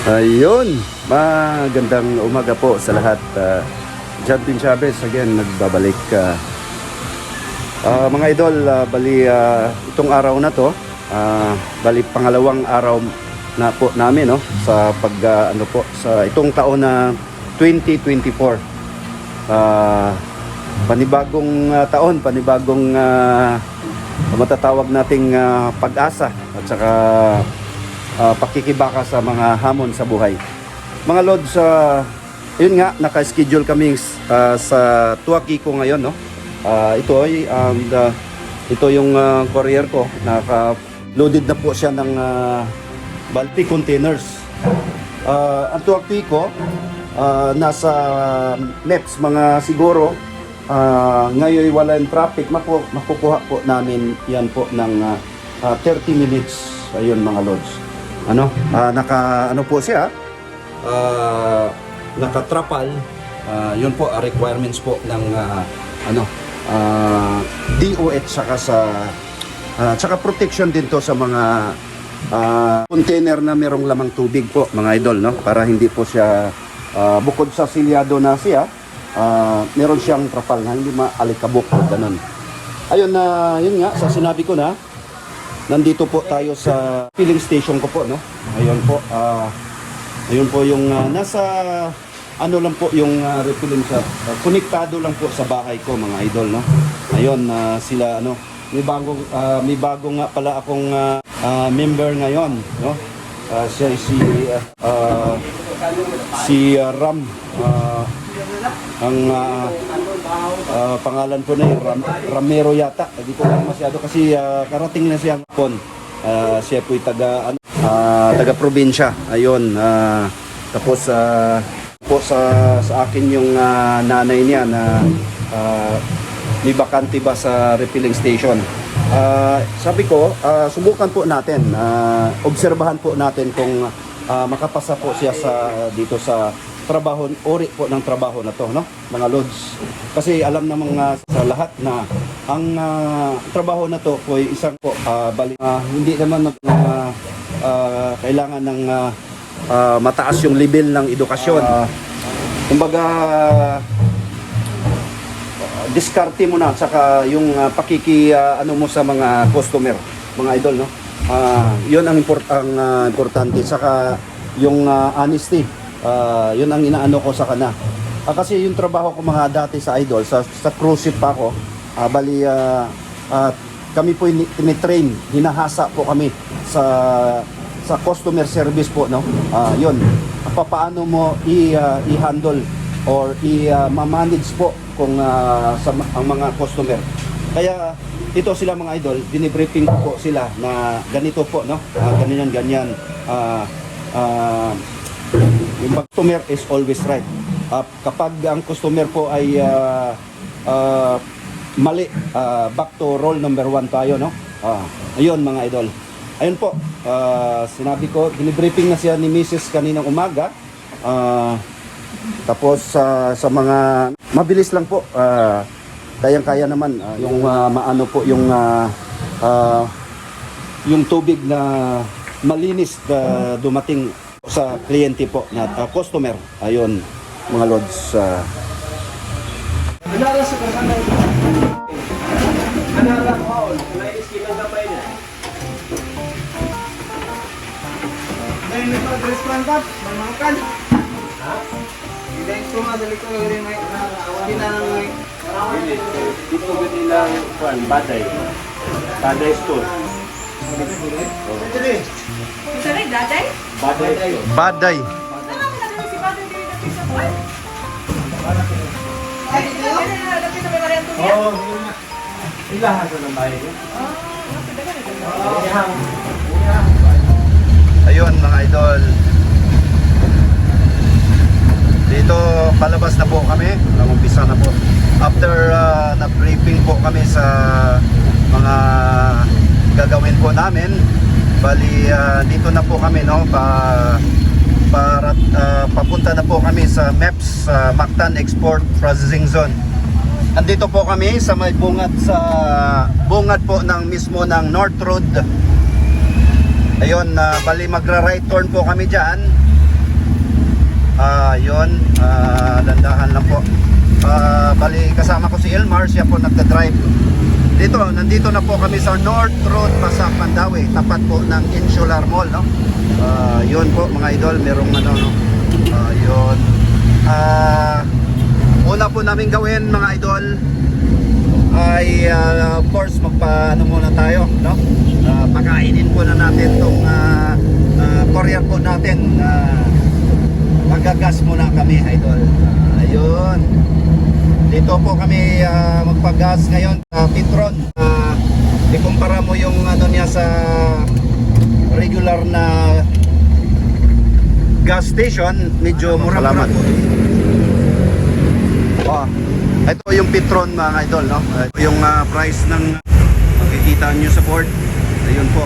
Ayun, magandang umaga po sa lahat. John Tin Chavez again, nagbabalik. Mga idol, itong araw na to, bali pangalawang araw na po namin, no, sa sa itong taon na 2024. Panibagong taon, panibagong matatawag nating pag-asa at saka pakikibaka sa mga hamon sa buhay. Mga Lods, yun nga, naka-schedule kami sa Tuakiko ngayon, no? Ito yung courier ko. Naka-loaded na po siya ng bulky containers. Ang Tuakiko, nasa MEPS, mga siguro, ngayon walang traffic, makukuha po namin yan po ng 30 minutes. Ayun mga Lods. Naka po siya, naka-trapal. Yun po requirements po ng DOH saka protection din to sa mga container na merong lamang tubig po mga idol, no, para hindi po siya bukod sa silyado na siya, meron siyang trapal na hindi maalikabok o ganun. Ayun, yun nga, sa sinabi ko na, nandito po tayo sa filling station ko po, no. Ayun po, ayun po yung nasa lang po yung refilling sa konektado lang po sa bahay ko mga idol, no. Ayun, sila may bagong nga pala akong member ngayon, no. Siya si Ram, ang pangalan po na yung Ramero yata. Hindi ko lang masyado kasi karating na siya hapon. Siya po'y taga probinsya. Ayun, tapos po sa akin yung nanay niya na may bakante ba sa refilling station. Sabi ko, subukan po natin, obserbahan po natin kung makapasa po siya dito sa trabaho, ori po ng trabaho na to, no, mga Lods. Kasi alam na sa lahat na ang trabaho na to po ay isang po hindi naman kailangan ng mataas yung level ng edukasyon. Kumbaga diskarte mo na saka yung mo sa mga customer, mga idol, no. Yun ang importante, saka yung honesty. Yun ang inaano ko sa kana. Kasi yung trabaho ko mga dati sa idol, sa cruise ship pa ako, kami po tinitrain, hinahasa po kami sa customer service po, no. Yun, paano mo i-handle or i-manage po kung ang mga customer. Kaya ito sila mga idol, binibriefing ko po sila na ganito po, no, ganyan. Yung customer is always right. Kapag ang customer po ay mali, back to role number 1 tayo, no. Ayun mga idol. Ayun po, sinabi ko, binibriefing na siya ni Mrs. kaninang umaga. Tapos sa mga mabilis lang po, kayang-kaya naman yung maano po yung tubig na malinis na dumating sa kliyente po na customer. Ayun mga Lods. Dito nilang Baday store. Daday? Baday. Oh, ilahan sa ng bahay ko. Ayun mga idol, dito palabas na po kami, umpisa na po after na-briefing po kami sa mga gagawin po namin. Bali dito na po kami, no, para papunta na po kami sa MEPS, Mactan Export Processing Zone. Andito po kami sa may bungad po ng mismo ng North Road. Ayun, bali magra-right turn po kami dyan. Yun, dandahan lang po. Bali, kasama ko si Elmar, siya po nagda-drive. Nandito na po kami sa North Road, Pasay, Mandaue, tapat po ng Insular Mall, no? Yun po mga idol, merong ano, no? Yun. Una po namin gawin mga idol ay of course magpaano muna tayo, no? Pakainin po na natin tong courier po natin. Magagas muna kami idol. Ayun. Dito po kami magpagas ngayon sa Petron. Ikumpara mo yung ano niya sa regular na gas station, medyo mura-mura po. Ito yung Petron mga idol, no? Ito yung price ng makikita nyo sa board. Ayun po.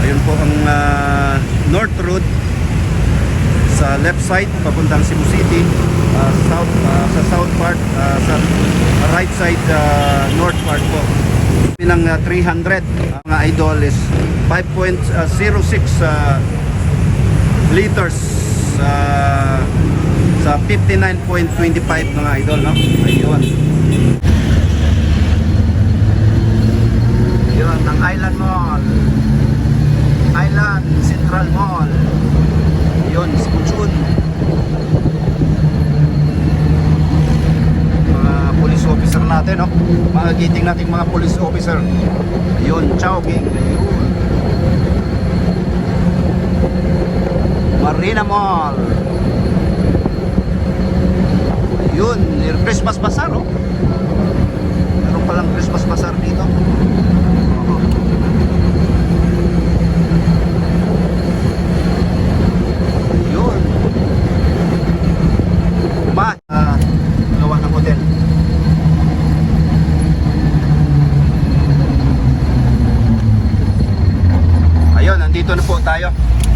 Ayun po ang North Road sa left side papuntang Cebu City, sa south part, sa right side north part po. Pinang 300 mga idol is 5.06 liters sa 59.25 mga idol, no? Ayun. Ayun, ang Island Mall. Island Central Mall. Ayun, Sikuchun. Mga police officer natin, no? Mga giting nating mga police officer. Ayun, Chowking. Ayun. Marina Mall. Yun, Christmas Bazaar, oh. Meron palang Christmas Bazaar dito. Yun. Gawa ng hotel. Ayun, nandito na po tayo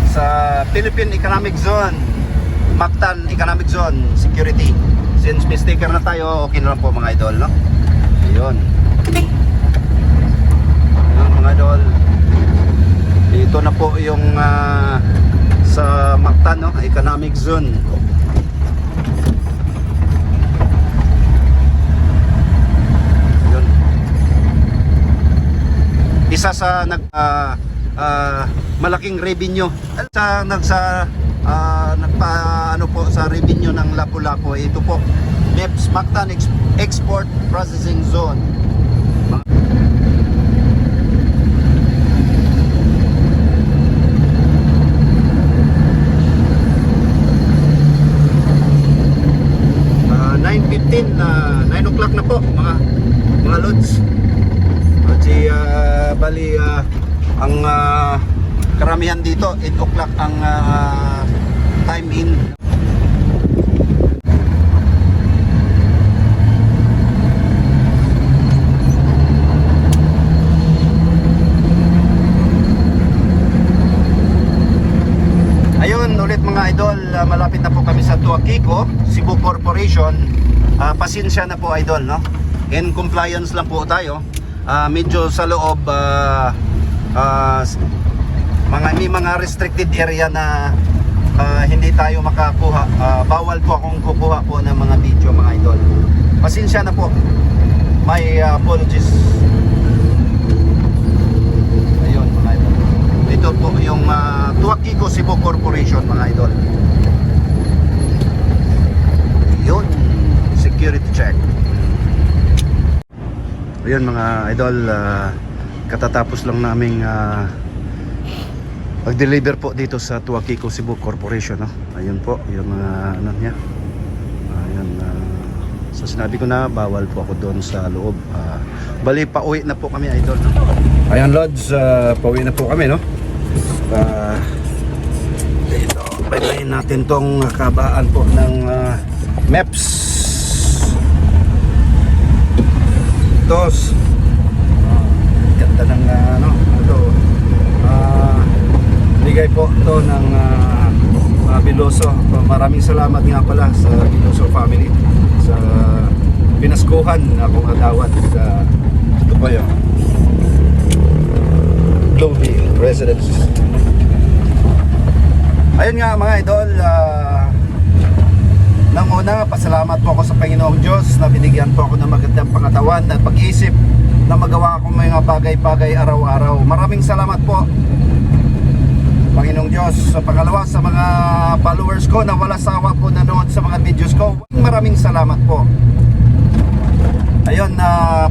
sa Philippine Economic Zone, Mactan Economic Zone Security. Since may sticker na tayo, okay na lang po mga idol, no? Ayun. Ayun mga idol. Dito na po yung sa Mactan, no? Economic Zone. Ayun. Isa sa malaking revenue nagpa-ano po sa revenue ng Lapu-Lapu, ito po MEPS Mactan Export Processing Zone. Uh, 9 o'clock na po mga lods. Bali ang karamihan dito 8 o'clock ang time in. Ayun ulit mga idol, malapit na po kami sa Tuakiko, Cebu Corporation. Pasensya na po idol, no? In compliance lang po tayo. Medyo sa loob may mga restricted area na hindi tayo makakuha. Bawal po akong kukuha po ng mga video mga idol. Pasensya na po. My apologies. Ayun mga idol. Ito po yung Tuakiko Cebu Corporation mga idol. Yun. Security check. Ayun mga idol, katatapos lang naming mag-deliver po dito sa Tuakiko Cebu Corporation, no? Ayun po, yung mga ano niya. Ayun, so sinabi ko na bawal po ako doon sa loob. Bali pauwi na po kami idol, no? Ayan Lods, pauwi na po kami, no? Dito, baybayin natin tong kabaan po ng MEPS. Tos. Ganda ng ano, ito. Bigay po ito ng Biloso. Maraming salamat nga pala sa Biloso family sa pinaskuhan akong adawat sa ito po yun, Globe Residence. Ayun nga mga idol, nang una, pasalamat po ako sa Panginoong Diyos na binigyan po ako ng magandang pangatawan at pag-iisip na magawa akong mga bagay-bagay araw-araw. Maraming salamat po, Panginoong Diyos. Sa pangalawa, sa mga followers ko na wala sawa po nanood sa mga videos ko, maraming salamat po. Ayun,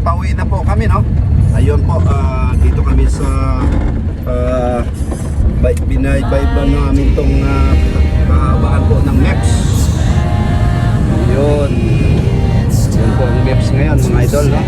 pauwi na po kami, no? Ayun po, dito kami sa binaybayban namin itong kahabaan po ng MEPS. Yun. Yun po ang MEPS ngayon, mga idol, no?